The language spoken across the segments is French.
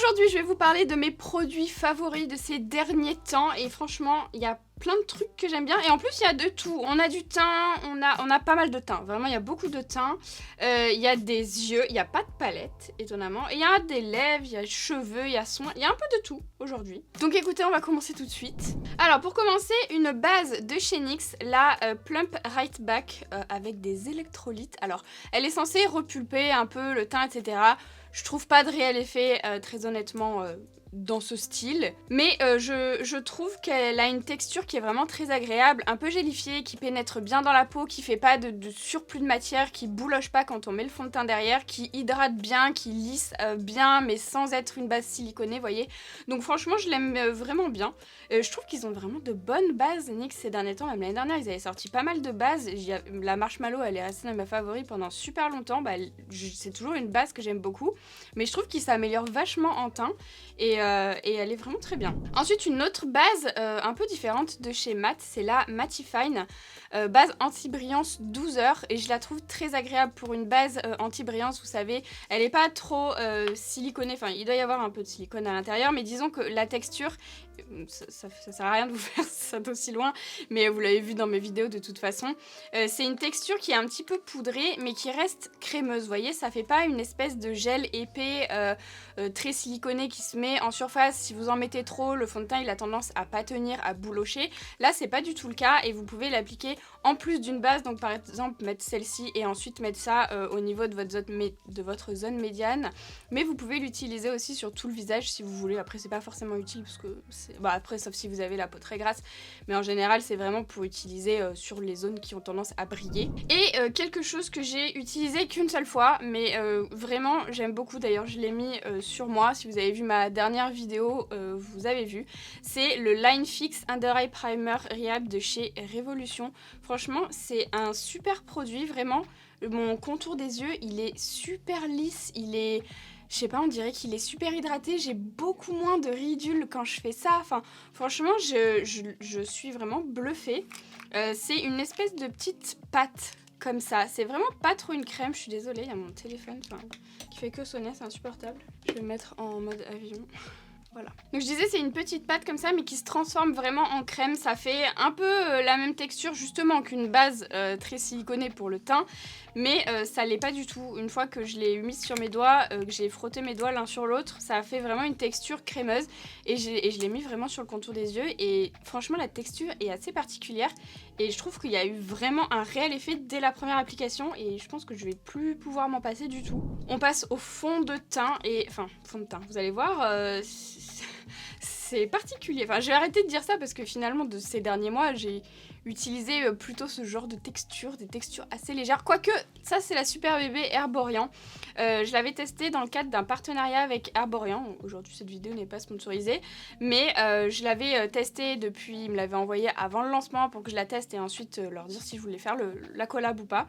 Aujourd'hui, je vais vous parler de mes produits favoris de ces derniers temps et franchement, il y a plein de trucs que j'aime bien et en plus il y a de tout. On a du teint, on a pas mal de teint, vraiment il y a beaucoup de teint. Il y a des yeux, il n'y a pas de palette étonnamment. Il y a des lèvres, il y a cheveux, il y a soins, il y a un peu de tout aujourd'hui. Donc écoutez, on va commencer tout de suite. Alors pour commencer, une base de chez NYX, la Plump Right Back avec des électrolytes. Alors elle est censée repulper un peu le teint, etc. Je trouve pas de réel effet, très honnêtement, dans ce style. Mais je trouve qu'elle a une texture qui est vraiment très agréable, un peu gélifiée, qui pénètre bien dans la peau, qui fait pas de surplus de matière, qui bouloche pas quand on met le fond de teint derrière, qui hydrate bien, qui lisse bien, mais sans être une base siliconée, vous voyez. Donc franchement, je l'aime vraiment bien. Je trouve qu'ils ont vraiment de bonnes bases, NYX, ces derniers temps. Même l'année dernière, ils avaient sorti pas mal de bases. La Marshmallow, elle est restée dans ma favorite pendant super longtemps. C'est toujours une base que j'aime beaucoup. Mais je trouve qu'ils s'améliorent vachement en teint. Et elle est vraiment très bien. Ensuite, une autre base un peu différente de chez MAC, c'est la Mattifine, base anti-brillance 12 heures. Et je la trouve très agréable pour une base anti-brillance, vous savez. Elle n'est pas trop siliconée, enfin il doit y avoir un peu de silicone à l'intérieur, mais disons que la texture, ça sert à rien de vous faire ça d'aussi loin, mais vous l'avez vu dans mes vidéos de toute façon. C'est une texture qui est un petit peu poudrée, mais qui reste crémeuse, vous voyez. Ça fait pas une espèce de gel épais, très siliconé qui se met en surface. Si vous en mettez trop, le fond de teint il a tendance à pas tenir, à boulocher. Là c'est pas du tout le cas et vous pouvez l'appliquer en plus d'une base, donc par exemple mettre celle-ci et ensuite mettre ça au niveau de votre zone médiane. Mais vous pouvez l'utiliser aussi sur tout le visage si vous voulez. Après c'est pas forcément utile parce que après sauf si vous avez la peau très grasse, mais en général c'est vraiment pour utiliser sur les zones qui ont tendance à briller. Et quelque chose que j'ai utilisé qu'une seule fois, mais vraiment j'aime beaucoup, d'ailleurs je l'ai mis sur moi. Si vous avez vu ma dernière vidéo, vous avez vu, c'est le Line Fix Under Eye Primer Rehab de chez Révolution. Franchement c'est un super produit, vraiment. Mon contour des yeux il est super lisse, il est, je sais pas, on dirait qu'il est super hydraté. J'ai beaucoup moins de ridules quand je fais ça. Enfin, franchement, je suis vraiment bluffée. C'est une espèce de petite pâte comme ça. C'est vraiment pas trop une crème. Je suis désolée, il y a mon téléphone qui fait que sonner, c'est insupportable. Je vais le mettre en mode avion. Voilà. Donc je disais c'est une petite pâte comme ça mais qui se transforme vraiment en crème. Ça fait un peu la même texture justement qu'une base très siliconée pour le teint. Mais ça l'est pas du tout. Une fois que je l'ai mise sur mes doigts, que j'ai frotté mes doigts l'un sur l'autre, ça a fait vraiment une texture crémeuse. Et je l'ai mis vraiment sur le contour des yeux. Et franchement la texture est assez particulière. Et je trouve qu'il y a eu vraiment un réel effet dès la première application. Et je pense que je vais plus pouvoir m'en passer du tout. On passe au fond de teint. Fond de teint, vous allez voir... c'est particulier. Enfin, je vais arrêter de dire ça parce que finalement, de ces derniers mois, j'ai utilisé plutôt ce genre de texture, des textures assez légères. Quoique, ça, c'est la Super Bébé Herborian. Je l'avais testé dans le cadre d'un partenariat avec Herborian. Aujourd'hui, cette vidéo n'est pas sponsorisée. Mais je l'avais testé depuis, ils me l'avaient envoyé avant le lancement pour que je la teste et ensuite leur dire si je voulais faire la collab ou pas.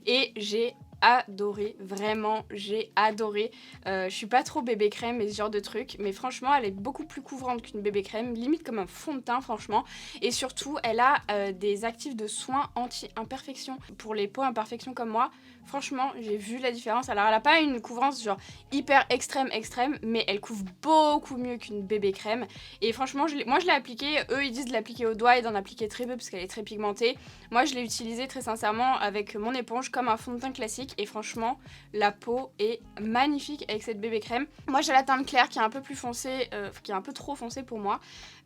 Et j'ai adoré, vraiment j'ai adoré. Je suis pas trop bébé crème et ce genre de trucs, mais franchement elle est beaucoup plus couvrante qu'une bébé crème, limite comme un fond de teint franchement. Et surtout elle a des actifs de soins anti-imperfection pour les peaux imperfections comme moi. Franchement j'ai vu la différence. Alors elle a pas une couvrance genre hyper extrême, mais elle couvre beaucoup mieux qu'une bébé crème. Et franchement moi je l'ai appliquée, eux ils disent de l'appliquer au doigt et d'en appliquer très peu parce qu'elle est très pigmentée. Moi je l'ai utilisée très sincèrement avec mon éponge comme un fond de teint classique et franchement la peau est magnifique avec cette bébé crème. Moi j'ai la teinte claire qui est un peu plus foncée, qui est un peu trop foncée pour moi.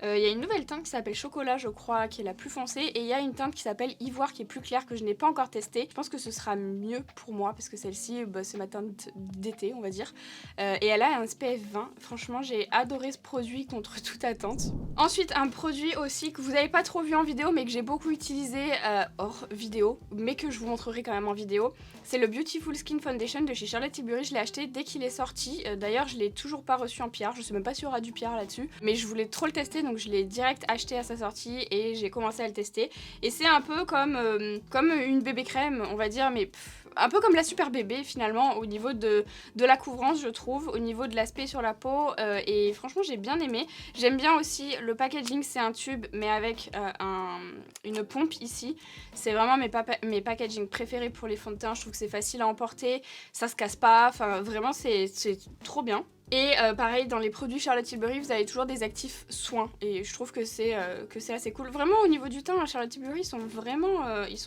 Il y a une nouvelle teinte qui s'appelle chocolat je crois qui est la plus foncée et il y a une teinte qui s'appelle ivoire qui est plus claire que je n'ai pas encore testée. Je pense que ce sera mieux pour moi parce que celle-ci c'est ma teinte d'été on va dire. Et elle a un SPF 20. Franchement j'ai adoré ce produit contre toute attente. Ensuite un produit aussi que vous n'avez pas trop vu en vidéo mais que j'ai beaucoup utilisé hors vidéo mais que je vous montrerai quand même en vidéo. C'est le Beautiful Skin Foundation de chez Charlotte Tilbury. Je l'ai acheté dès qu'il est sorti. D'ailleurs je l'ai toujours pas reçu en PR. Je sais même pas s'il y aura du PR là-dessus. Mais je voulais trop le tester donc je l'ai direct acheté à sa sortie et j'ai commencé à le tester. Et c'est un peu comme une bébé crème on va dire mais un peu comme la Super Bébé finalement au niveau de la couvrance je trouve, au niveau de l'aspect sur la peau et franchement j'ai bien aimé. J'aime bien aussi le packaging, c'est un tube mais avec une pompe ici. C'est vraiment mes packaging préférés pour les fonds de teint, je trouve que c'est facile à emporter, ça se casse pas, enfin vraiment c'est trop bien. Et pareil, dans les produits Charlotte Tilbury, vous avez toujours des actifs soins. Et je trouve que c'est assez cool. Vraiment, au niveau du teint, Charlotte Tilbury, ils sont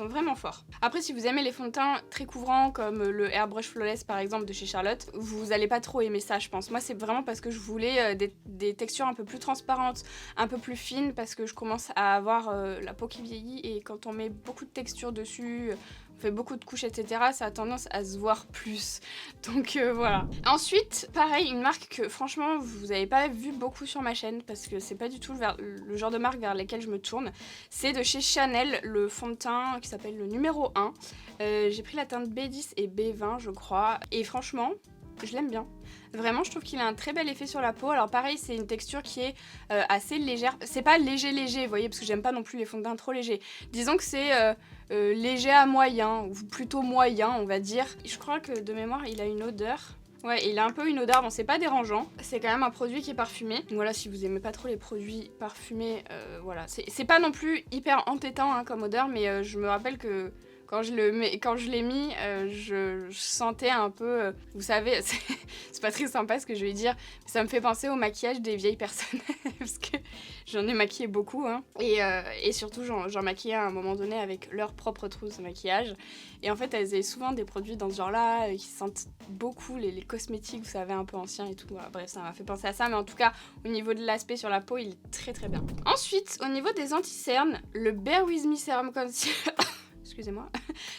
vraiment forts. Après, si vous aimez les fonds de teint très couvrants, comme le Airbrush Flawless par exemple de chez Charlotte, vous allez pas trop aimer ça, je pense. Moi, c'est vraiment parce que je voulais des textures un peu plus transparentes, un peu plus fines, parce que je commence à avoir la peau qui vieillit. Et quand on met beaucoup de texture dessus, on fait beaucoup de couches, etc., ça a tendance à se voir plus. Donc voilà. Ensuite, pareil, une marque que franchement, vous n'avez pas vu beaucoup sur ma chaîne, parce que c'est pas du tout le genre de marque vers lesquelles je me tourne. C'est de chez Chanel, le fond de teint qui s'appelle le numéro 1. J'ai pris la teinte B10 et B20, je crois. Et franchement, je l'aime bien. Vraiment, je trouve qu'il a un très bel effet sur la peau. Alors pareil, c'est une texture qui est assez légère. C'est pas léger, vous voyez, parce que j'aime pas non plus les fonds de teint trop légers. Disons que c'est léger à moyen, ou plutôt moyen, on va dire. Je crois que de mémoire, il a une odeur. Ouais, il a un peu une odeur, bon c'est pas dérangeant. C'est quand même un produit qui est parfumé. Donc voilà, si vous aimez pas trop les produits parfumés, voilà. C'est pas non plus hyper entêtant hein, comme odeur, mais je me rappelle que quand je l'ai mis, je sentais un peu, vous savez, c'est pas très sympa ce que je vais dire, mais ça me fait penser au maquillage des vieilles personnes, parce que j'en ai maquillé beaucoup, hein, et surtout j'en maquillais à un moment donné avec leur propre trousse de maquillage, et en fait elles avaient souvent des produits dans ce genre-là, qui sentent beaucoup les cosmétiques, vous savez, un peu anciens et tout, voilà, bref, ça m'a fait penser à ça, mais en tout cas, au niveau de l'aspect sur la peau, il est très très bien. Ensuite, au niveau des anti-cernes, le Bare With Me Serum Concealer... excusez-moi,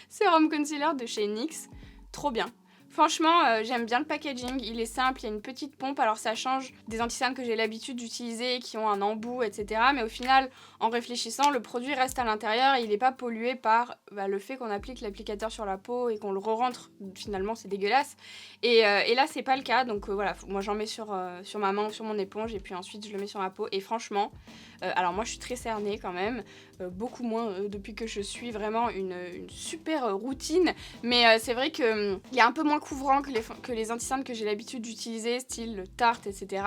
Serum Concealer de chez NYX, trop bien. Franchement, j'aime bien le packaging, il est simple, il y a une petite pompe, alors ça change des anti-cernes que j'ai l'habitude d'utiliser, qui ont un embout, etc. Mais au final, en réfléchissant, le produit reste à l'intérieur, il n'est pas pollué par le fait qu'on applique l'applicateur sur la peau et qu'on le re-rentre, finalement c'est dégueulasse. Et là, c'est pas le cas, donc voilà, moi j'en mets sur ma main ou sur mon éponge, et puis ensuite je le mets sur ma peau, et franchement, alors moi je suis très cernée quand même, beaucoup moins depuis que je suis vraiment une super routine, mais c'est vrai qu'il y a un peu moins couvrant que les anti-cernes que j'ai l'habitude d'utiliser, style Tarte, etc.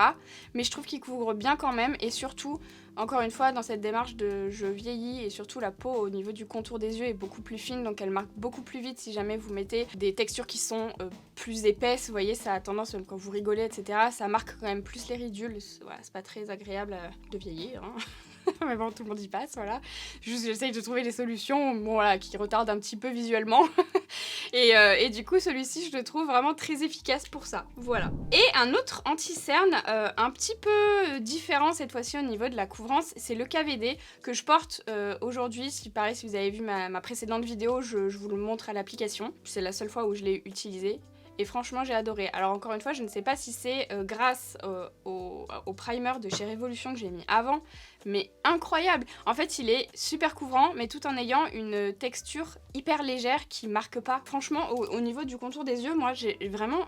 Mais je trouve qu'ils couvrent bien quand même, et surtout, encore une fois, dans cette démarche de je vieillis, et surtout la peau au niveau du contour des yeux est beaucoup plus fine, donc elle marque beaucoup plus vite si jamais vous mettez des textures qui sont plus épaisses, vous voyez, ça a tendance, même quand vous rigolez, etc., ça marque quand même plus les ridules, voilà, c'est pas très agréable de vieillir, hein. Mais bon, tout le monde y passe, voilà. Juste, j'essaye de trouver des solutions, bon, voilà, qui retardent un petit peu visuellement. et du coup, celui-ci, je le trouve vraiment très efficace pour ça, voilà. Et un autre anti-cerne, un petit peu différent cette fois-ci au niveau de la couvrance, c'est le KVD que je porte aujourd'hui. Si pareil, si vous avez vu ma précédente vidéo, je vous le montre à l'application. C'est la seule fois où je l'ai utilisé. Et franchement, j'ai adoré. Alors encore une fois, je ne sais pas si c'est grâce au primer de chez Révolution que j'ai mis avant, mais incroyable. En fait, il est super couvrant, mais tout en ayant une texture hyper légère qui marque pas. Franchement, au niveau du contour des yeux, moi,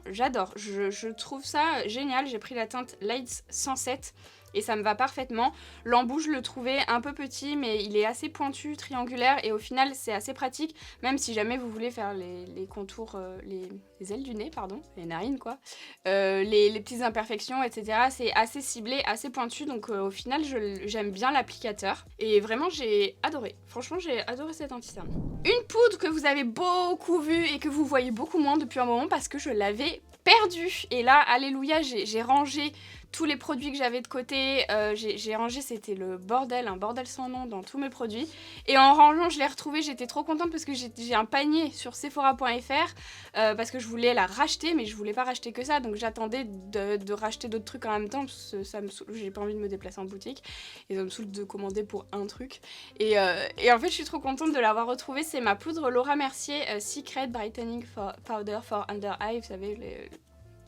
j'adore. Je trouve ça génial. J'ai pris la teinte Lights 107. Et ça me va parfaitement. L'embout, je le trouvais un peu petit, mais il est assez pointu, triangulaire, et au final, c'est assez pratique, même si jamais vous voulez faire les contours, les ailes du nez, pardon, les narines, quoi, les petites imperfections, etc. C'est assez ciblé, assez pointu, donc au final, j'aime bien l'applicateur. Et vraiment, j'ai adoré. Franchement, j'ai adoré cet anti-cerne. Une poudre que vous avez beaucoup vue et que vous voyez beaucoup moins depuis un moment parce que je l'avais perdue. Et là, alléluia, j'ai rangé tous les produits que j'avais de côté, j'ai rangé, c'était le bordel, un bordel sans nom dans tous mes produits. Et en rangeant, je l'ai retrouvée, j'étais trop contente parce que j'ai un panier sur Sephora.fr parce que je voulais la racheter, mais je voulais pas racheter que ça, donc j'attendais de racheter d'autres trucs en même temps parce que ça me saoule, j'ai pas envie de me déplacer en boutique et ça me saoule de commander pour un truc. Et en fait, je suis trop contente de l'avoir retrouvée. C'est ma poudre Laura Mercier Secret Brightening Powder for Under Eye, vous savez,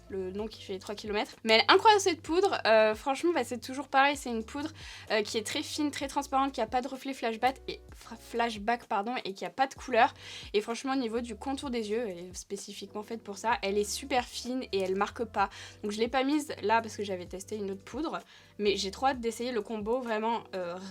le nom qui fait 3 km. Mais elle est incroyable cette poudre, franchement c'est toujours pareil, c'est une poudre qui est très fine, très transparente, qui a pas de reflet flashback et qui a pas de couleur. Et franchement au niveau du contour des yeux, elle est spécifiquement faite pour ça, elle est super fine et elle marque pas. Donc je l'ai pas mise là parce que j'avais testé une autre poudre, mais j'ai trop hâte d'essayer le combo, vraiment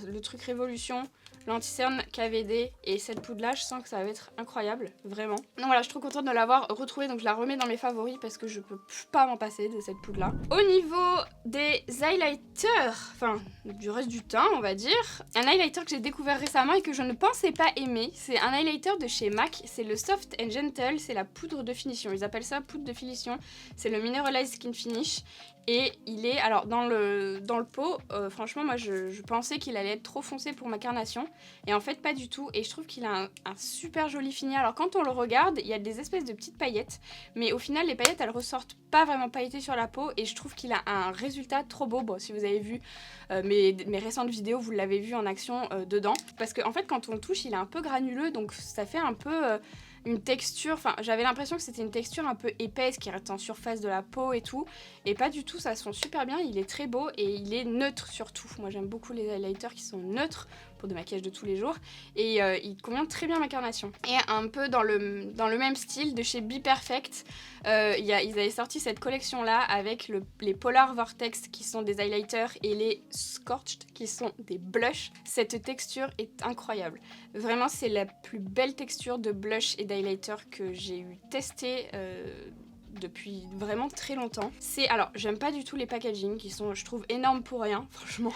le truc Révolution, l'anti-cerne KVD et cette poudre là, je sens que ça va être incroyable, vraiment. Donc voilà, je suis trop contente de l'avoir retrouvée, donc je la remets dans mes favoris parce que je peux pas m'en passer de cette poudre là. Au niveau des highlighters, enfin du reste du teint on va dire, un highlighter que j'ai découvert récemment et que je ne pensais pas aimer, c'est un highlighter de chez MAC, c'est le Soft and Gentle, c'est la poudre de finition, ils appellent ça poudre de finition, c'est le Mineralized Skin Finish. Et il est, alors dans le pot, franchement moi je pensais qu'il allait être trop foncé pour ma carnation. Et en fait pas du tout, et je trouve qu'il a un super joli fini. Alors quand on le regarde, il y a des espèces de petites paillettes, mais au final les paillettes elles ressortent pas vraiment pailletées sur la peau, et je trouve qu'il a un résultat trop beau. Bon, si vous avez vu mes récentes vidéos, vous l'avez vu en action dedans. Parce qu'en fait quand on le touche, il est un peu granuleux, donc ça fait un peu... une texture, enfin j'avais l'impression que c'était une texture un peu épaisse qui reste en surface de la peau et tout, et pas du tout, ça se fond super bien, il est très beau et il est neutre surtout. Moi j'aime beaucoup les highlighters qui sont neutres pour des maquillages de tous les jours, et il convient très bien à ma carnation. Et un peu dans le même style, de chez Be Perfect, ils avaient sorti cette collection là avec les Polar Vortex qui sont des highlighters et les Scorched qui sont des blushs. Cette texture est incroyable, vraiment c'est la plus belle texture de blush et d'highlighter que j'ai eu testé depuis vraiment très longtemps. Alors j'aime pas du tout les packaging qui sont, je trouve, énormes pour rien franchement,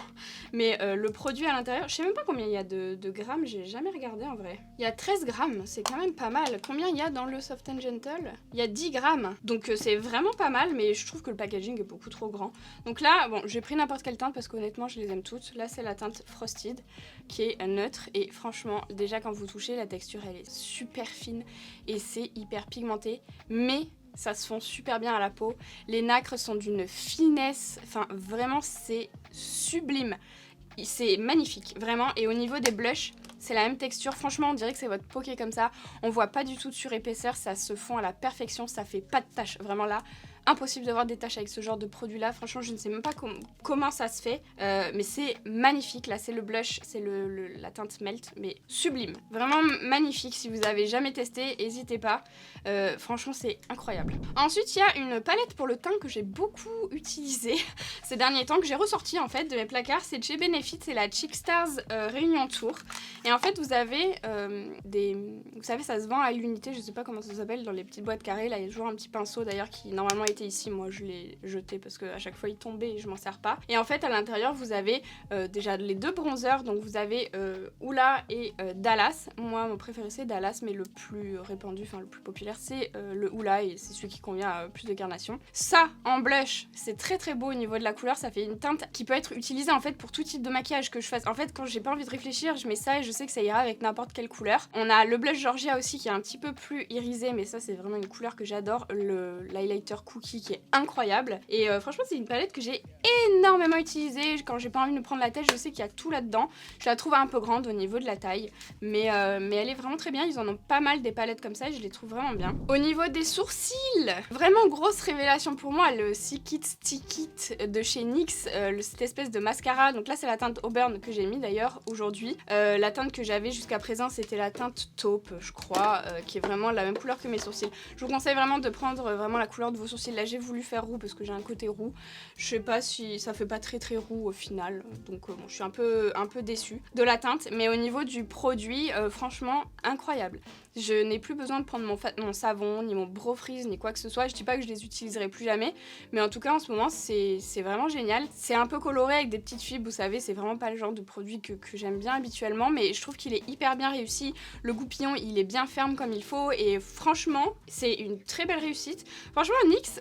mais le produit à l'intérieur, je sais même pas combien il y a de grammes, j'ai jamais regardé en vrai. Il y a 13 grammes, c'est quand même pas mal. Combien il y a dans le Soft & Gentle? Il y a 10 grammes, donc c'est vraiment pas mal, mais je trouve que le packaging est beaucoup trop grand. Donc là, bon, j'ai pris n'importe quelle teinte parce qu'honnêtement je les aime toutes. Là c'est la teinte Frosted qui est neutre, et franchement déjà quand vous touchez, la texture elle est super fine et c'est hyper pigmenté, mais ça se fond super bien à la peau. Les nacres sont d'une finesse, enfin vraiment c'est sublime. C'est magnifique, vraiment. Et au niveau des blushs, c'est la même texture. Franchement, on dirait que c'est votre peau qui est comme ça. On voit pas du tout de surépaisseur, ça se fond à la perfection, ça fait pas de taches. Vraiment là, impossible d'avoir des taches avec ce genre de produit là. Franchement, je ne sais même pas comment ça se fait, mais c'est magnifique. Là, c'est le blush, c'est la teinte Melt, mais sublime. Vraiment magnifique. Si vous avez jamais testé, n'hésitez pas. Franchement, c'est incroyable. Ensuite, il y a une palette pour le teint que j'ai beaucoup utilisée ces derniers temps, que j'ai ressorti en fait de mes placards. C'est de chez Benefit, c'est la Cheek Stars Réunion Tour. Et en fait, vous avez vous savez, ça se vend à l'unité, je sais pas comment ça s'appelle, dans les petites boîtes carrées. Là, il y a toujours un petit pinceau d'ailleurs qui normalement était ici. Moi, je l'ai jeté parce qu'à chaque fois il tombait et je m'en sers pas. Et en fait, à l'intérieur, vous avez déjà les deux bronzers. Donc, vous avez Hoola et Dallas. Moi, mon préféré c'est Dallas, mais le plus répandu, enfin le plus populaire, c'est le Hoola, et c'est celui qui convient à plus de carnation. Ça, en blush, c'est très très beau au niveau de la couleur. Ça fait une teinte qui peut être utilisée en fait pour tout type de maquillage que je fasse. En fait, quand j'ai pas envie de réfléchir, je mets ça et je sais que ça ira avec n'importe quelle couleur. On a le blush Georgia aussi qui est un petit peu plus irisé, mais ça c'est vraiment une couleur que j'adore. L'highlighter Cookie qui est incroyable. Et franchement, c'est une palette que j'ai énormément utilisée. Quand j'ai pas envie de me prendre la tête, je sais qu'il y a tout là-dedans. Je la trouve un peu grande au niveau de la taille, mais elle est vraiment très bien. Ils en ont pas mal des palettes comme ça et je les trouve vraiment bien. Au niveau des sourcils, vraiment grosse révélation pour moi, le Stick It de chez NYX, cette espèce de mascara. Donc là, c'est la teinte Auburn que j'ai mis d'ailleurs aujourd'hui. La teinte que j'avais jusqu'à présent, c'était la teinte taupe, je crois, qui est vraiment la même couleur que mes sourcils. Je vous conseille vraiment de prendre vraiment la couleur de vos sourcils. Là, j'ai voulu faire roux parce que j'ai un côté roux. Je sais pas si ça fait pas très très roux au final, donc bon, je suis un peu déçue de la teinte, mais au niveau du produit, franchement incroyable. Je n'ai plus besoin de prendre mon savon, ni mon Brow Freeze, ni quoi que ce soit. Je dis pas que je les utiliserai plus jamais, mais en tout cas en ce moment c'est vraiment génial. C'est un peu coloré avec des petites fibres, vous savez, c'est vraiment pas le genre de produit que j'aime bien habituellement, mais je trouve qu'il est hyper bien réussi. Le goupillon il est bien ferme comme il faut, et franchement c'est une très belle réussite. Franchement NYX,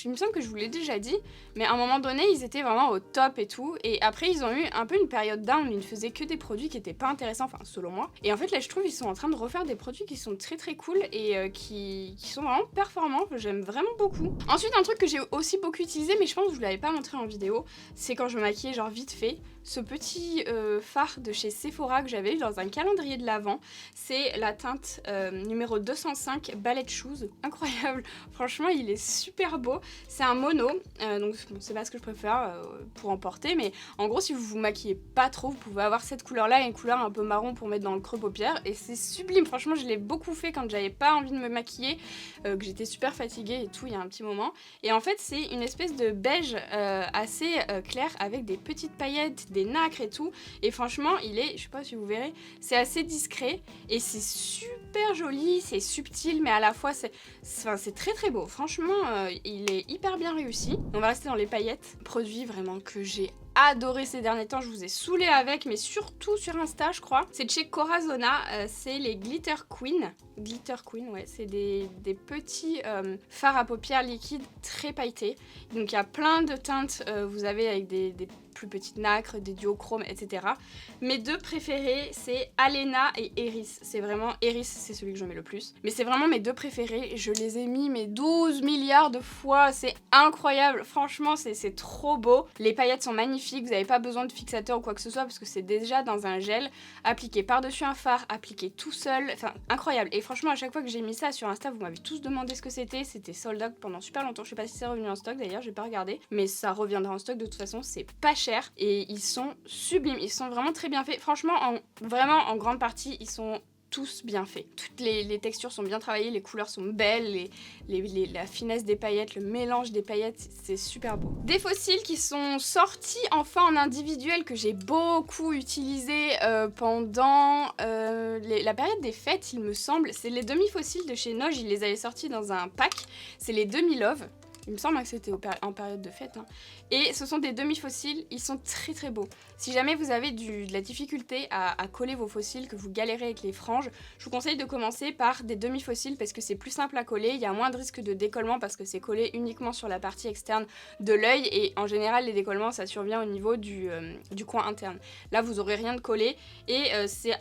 il me semble que je vous l'ai déjà dit, mais à un moment donné ils étaient vraiment au top et tout, et après ils ont eu un peu une période down où ils ne faisaient que des produits qui étaient pas intéressants, enfin selon moi, et en fait là je trouve ils sont en train de refaire des produits qui sont très très cool et qui sont vraiment performants, que j'aime vraiment beaucoup. Ensuite, un truc que j'ai aussi beaucoup utilisé, mais je pense que je vous l'avais pas montré en vidéo, c'est quand je me maquillais genre vite fait, ce petit fard de chez Sephora que j'avais eu dans un calendrier de l'Avent. C'est la teinte numéro 205 Ballet Shoes, incroyable, franchement il est super beau. C'est un mono, donc bon, c'est pas ce que je préfère pour en porter, mais en gros si vous vous maquillez pas trop, vous pouvez avoir cette couleur là et une couleur un peu marron pour mettre dans le creux paupière, et c'est sublime. Franchement je l'ai beaucoup fait quand j'avais pas envie de me maquiller, que j'étais super fatiguée et tout il y a un petit moment, et en fait c'est une espèce de beige assez clair avec des petites paillettes, des nacres et tout, et franchement il est, je sais pas si vous verrez, c'est assez discret et c'est super joli, c'est subtil, mais à la fois c'est très très beau. Franchement il est hyper bien réussi. On va rester dans les paillettes, produit vraiment que j'ai adoré ces derniers temps, je vous ai saoulé avec, mais surtout sur Insta je crois. C'est de chez Corazona, c'est les Glitter Queen. Glitter Queen, ouais, c'est des petits fards à paupières liquides très pailletés. Donc il y a plein de teintes, vous avez avec des plus petites nacres, des duochromes, etc. Mes deux préférés, c'est Alena et Eris. C'est vraiment, Eris, c'est celui que je mets le plus. Mais c'est vraiment mes deux préférés. Je les ai mis mais 12 milliards de fois. C'est incroyable. Franchement, c'est trop beau. Les paillettes sont magnifiques. Vous n'avez pas besoin de fixateur ou quoi que ce soit parce que c'est déjà dans un gel. Appliqué par-dessus un fard, appliqué tout seul. Enfin, incroyable. Et franchement, à chaque fois que j'ai mis ça sur Insta, vous m'avez tous demandé ce que c'était. C'était sold out pendant super longtemps. Je sais pas si c'est revenu en stock d'ailleurs, j'ai pas regardé. Mais ça reviendra en stock de toute façon. C'est pas cher et ils sont sublimes, ils sont vraiment très bien faits. Franchement, vraiment en grande partie, ils sont tous bien faits. Toutes les textures sont bien travaillées, les couleurs sont belles, la finesse des paillettes, le mélange des paillettes, c'est super beau. Des fossiles qui sont sortis enfin en individuel que j'ai beaucoup utilisé pendant la période des fêtes, il me semble. C'est les demi-fossiles de chez Noge, ils les avaient sortis dans un pack. C'est les demi-love. Il me semble que c'était en période de fête. Hein. Et ce sont des demi-fossiles, ils sont très très beaux. Si jamais vous avez de la difficulté à coller vos fossiles, que vous galérez avec les franges, je vous conseille de commencer par des demi-fossiles parce que c'est plus simple à coller, il y a moins de risque de décollement parce que c'est collé uniquement sur la partie externe de l'œil et en général les décollements ça survient au niveau du coin interne. Là vous aurez rien de collé et c'est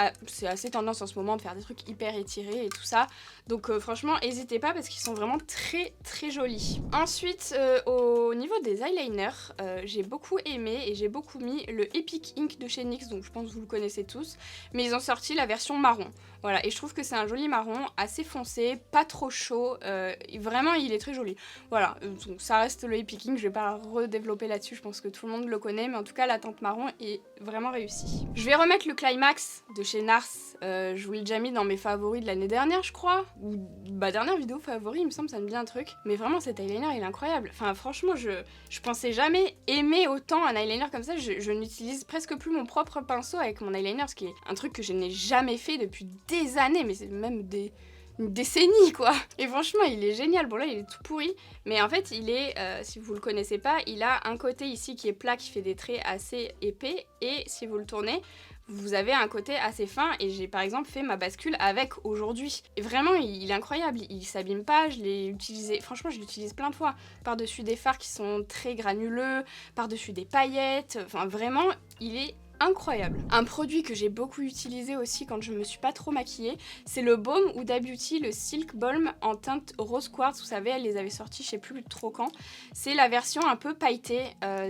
assez tendance en ce moment de faire des trucs hyper étirés et tout ça. Donc franchement n'hésitez pas parce qu'ils sont vraiment très très jolis. Ensuite au niveau des eyeliners, j'ai beaucoup aimé et j'ai beaucoup mis le Epic Ink de chez NYX, donc je pense que vous le connaissez tous, mais ils ont sorti la version marron. Voilà, et je trouve que c'est un joli marron, assez foncé, pas trop chaud, vraiment il est très joli. Voilà, donc ça reste le Epic Ink, je vais pas redévelopper là-dessus, je pense que tout le monde le connaît, mais en tout cas la teinte marron est vraiment réussie. Je vais remettre le Climax de chez NARS, je vous l'ai déjà mis dans mes favoris de l'année dernière je crois, ou ma dernière vidéo favori, il me semble, ça me dit un truc, mais vraiment cet eyeliner il est incroyable. Enfin franchement, je pensais jamais aimer autant un eyeliner comme ça, je n'utilise presque plus mon propre pinceau avec mon eyeliner, ce qui est un truc que je n'ai jamais fait depuis des années, mais c'est même une décennie quoi. Et franchement il est génial, bon là il est tout pourri, mais en fait il est, si vous le connaissez pas, il a un côté ici qui est plat, qui fait des traits assez épais, et si vous le tournez, vous avez un côté assez fin et j'ai par exemple fait ma bascule avec aujourd'hui. Et vraiment il est incroyable, il s'abîme pas, je l'ai utilisé, franchement je l'utilise plein de fois, par-dessus des fards qui sont très granuleux, par-dessus des paillettes, enfin vraiment il est incroyable. Un produit que j'ai beaucoup utilisé aussi quand je me suis pas trop maquillée, c'est le baume Huda Beauty, le Silk Balm en teinte rose quartz. Vous savez, elle les avait sortis, je sais plus trop quand. C'est la version un peu pailletée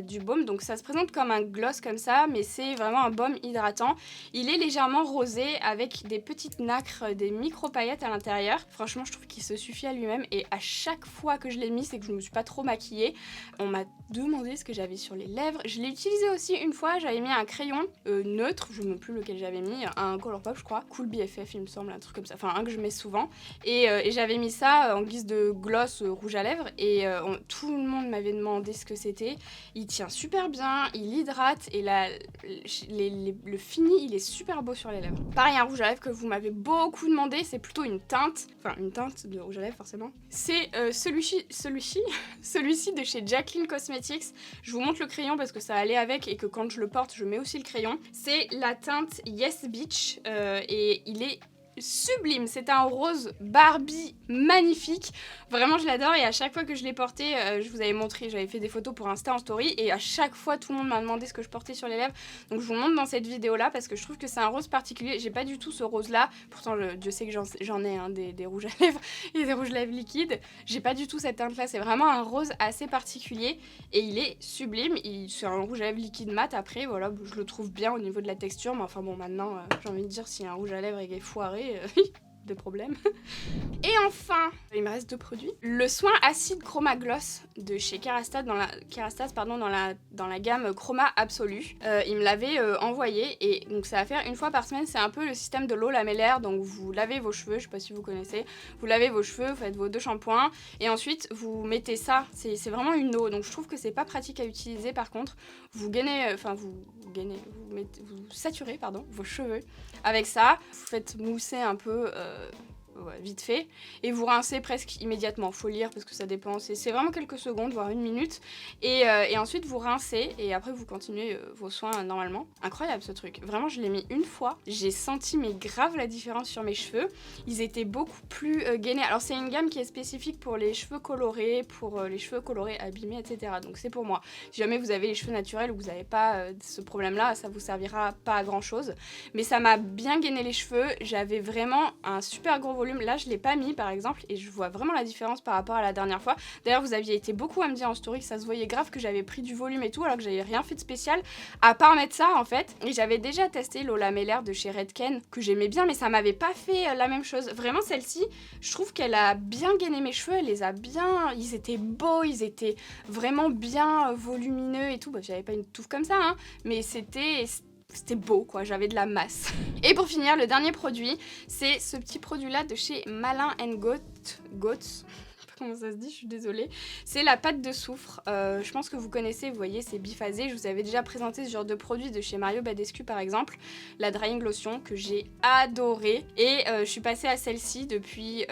du baume, donc ça se présente comme un gloss comme ça, mais c'est vraiment un baume hydratant. Il est légèrement rosé avec des petites nacres, des micro paillettes à l'intérieur. Franchement, je trouve qu'il se suffit à lui-même et à chaque fois que je l'ai mis, c'est que je me suis pas trop maquillée. On m'a demandé ce que j'avais sur les lèvres. Je l'ai utilisé aussi une fois, j'avais mis un crayon neutre, je ne sais plus lequel j'avais mis, un Colourpop je crois, Cool BFF il me semble, un truc comme ça, enfin un que je mets souvent, et j'avais mis ça en guise de gloss rouge à lèvres, et tout le monde m'avait demandé ce que c'était. Il tient super bien, il hydrate, et le fini il est super beau sur les lèvres. Pareil, un rouge à lèvres que vous m'avez beaucoup demandé, c'est plutôt une teinte de rouge à lèvres forcément, c'est celui-ci de chez Jaclyn Cosmetics. Je vous montre le crayon parce que ça allait avec et que quand je le porte je mets aussi le crayon. C'est la teinte Yes Beach et il est sublime, c'est un rose Barbie magnifique, vraiment je l'adore et à chaque fois que je l'ai porté, je vous avais montré, j'avais fait des photos pour Insta en story et à chaque fois tout le monde m'a demandé ce que je portais sur les lèvres, donc je vous montre dans cette vidéo là parce que je trouve que c'est un rose particulier, j'ai pas du tout ce rose là, pourtant Dieu sait que j'en ai des rouges à lèvres et des rouges à lèvres liquides, j'ai pas du tout cette teinte là, c'est vraiment un rose assez particulier et il est sublime, c'est un rouge à lèvres liquide mat après, voilà, je le trouve bien au niveau de la texture, mais enfin bon maintenant j'ai envie de dire si un rouge à lèvres est foiré, de problème. Et enfin, il me reste deux produits. Le soin acide Chroma Gloss de chez Kerastase dans la gamme Chroma Absolu. Il me l'avait envoyé et donc ça va faire une fois par semaine. C'est un peu le système de l'eau lamellaire. Donc vous lavez vos cheveux, je sais pas si vous connaissez. Vous lavez vos cheveux, vous faites vos 2 shampoings et ensuite vous mettez ça. C'est vraiment une eau. Donc je trouve que c'est pas pratique à utiliser. Par contre, vous saturez vos cheveux avec ça. Vous faites mousser un peu ouais, vite fait, et vous rincez presque immédiatement. Faut lire parce que ça dépend, c'est vraiment quelques secondes, voire 1 minute, et ensuite vous rincez, et après vous continuez vos soins normalement. Incroyable ce truc, vraiment je l'ai mis une fois, j'ai senti mais grave la différence sur mes cheveux, ils étaient beaucoup plus gainés. Alors c'est une gamme qui est spécifique pour les cheveux colorés, abîmés, etc. Donc c'est pour moi. Si jamais vous avez les cheveux naturels ou vous n'avez pas ce problème-là, ça vous servira pas à grand chose. Mais ça m'a bien gainé les cheveux, j'avais vraiment un super gros volume. Là je l'ai pas mis par exemple et je vois vraiment la différence par rapport à la dernière fois. D'ailleurs vous aviez été beaucoup à me dire en story que ça se voyait grave que j'avais pris du volume et tout alors que j'avais rien fait de spécial à part mettre ça en fait. Et j'avais déjà testé Lola Meller de chez Redken que j'aimais bien mais ça m'avait pas fait la même chose. Vraiment celle-ci, je trouve qu'elle a bien gainé mes cheveux, elle les a bien... Ils étaient beaux, ils étaient vraiment bien volumineux et tout. Bah, j'avais pas une touffe comme ça hein, mais c'était beau quoi, j'avais de la masse. Et pour finir, le dernier produit, c'est ce petit produit là de chez Malin & Goetz. Je sais pas comment ça se dit, je suis désolée. C'est la pâte de soufre, je pense que vous connaissez, vous voyez c'est biphasé. Je vous avais déjà présenté ce genre de produit de chez Mario Badescu par exemple. La drying lotion que j'ai adorée. Et je suis passée à celle-ci depuis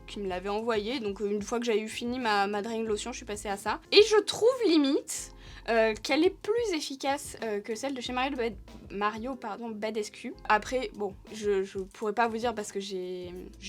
qu'il me l'avait envoyée. Donc une fois que j'avais eu fini ma drying lotion, je suis passée à ça. Et je trouve limite... qu'elle est plus efficace que celle de chez Mario Badescu. Après, bon, je pourrais pas vous dire parce que je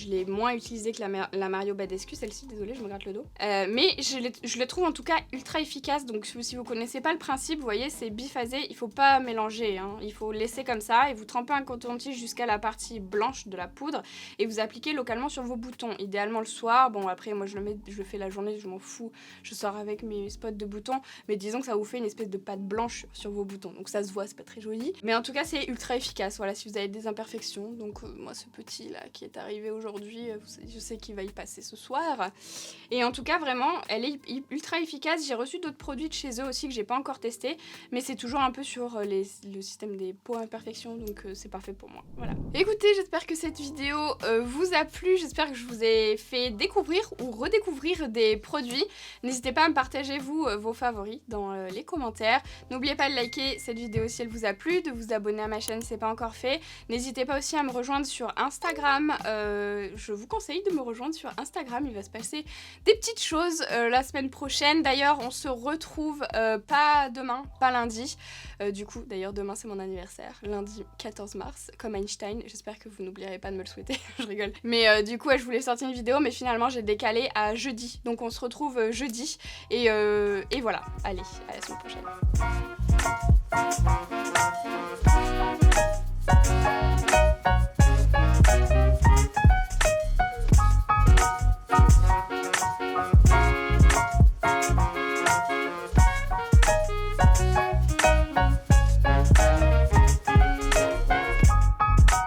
l'ai moins utilisée que la Mario Badescu, celle-ci, désolée, je me gratte le dos. Mais je le trouve en tout cas ultra efficace, donc si vous connaissez pas le principe, vous voyez, c'est biphasé, il faut pas mélanger, hein. Il faut laisser comme ça et vous trempez un coton-tige jusqu'à la partie blanche de la poudre et vous appliquez localement sur vos boutons, idéalement le soir. Bon, après, moi je le fais la journée, je m'en fous, je sors avec mes spots de boutons, mais disons que ça vous fait une espèce de pâte blanche sur vos boutons, donc ça se voit, c'est pas très joli, mais en tout cas c'est ultra efficace, voilà, si vous avez des imperfections. Donc moi ce petit là qui est arrivé aujourd'hui, je sais qu'il va y passer ce soir, et en tout cas vraiment elle est ultra efficace. J'ai reçu d'autres produits de chez eux aussi que j'ai pas encore testé, mais c'est toujours un peu sur le système des peaux imperfections, donc c'est parfait pour moi, voilà. Écoutez, j'espère que cette vidéo vous a plu, j'espère que je vous ai fait découvrir ou redécouvrir des produits. N'hésitez pas à me partager vous vos favoris dans les commentaires. N'oubliez pas de liker cette vidéo si elle vous a plu, de vous abonner à ma chaîne si ce n'est pas encore fait. N'hésitez pas aussi à me rejoindre sur Instagram. Je vous conseille de me rejoindre sur Instagram. Il va se passer des petites choses la semaine prochaine. D'ailleurs, on se retrouve pas demain, pas lundi. Du coup, d'ailleurs, demain c'est mon anniversaire, lundi 14 mars, comme Einstein. J'espère que vous n'oublierez pas de me le souhaiter. Je rigole. Mais du coup, je voulais sortir une vidéo, mais finalement j'ai décalé à jeudi. Donc on se retrouve jeudi. Et voilà. Allez, à la semaine prochaine.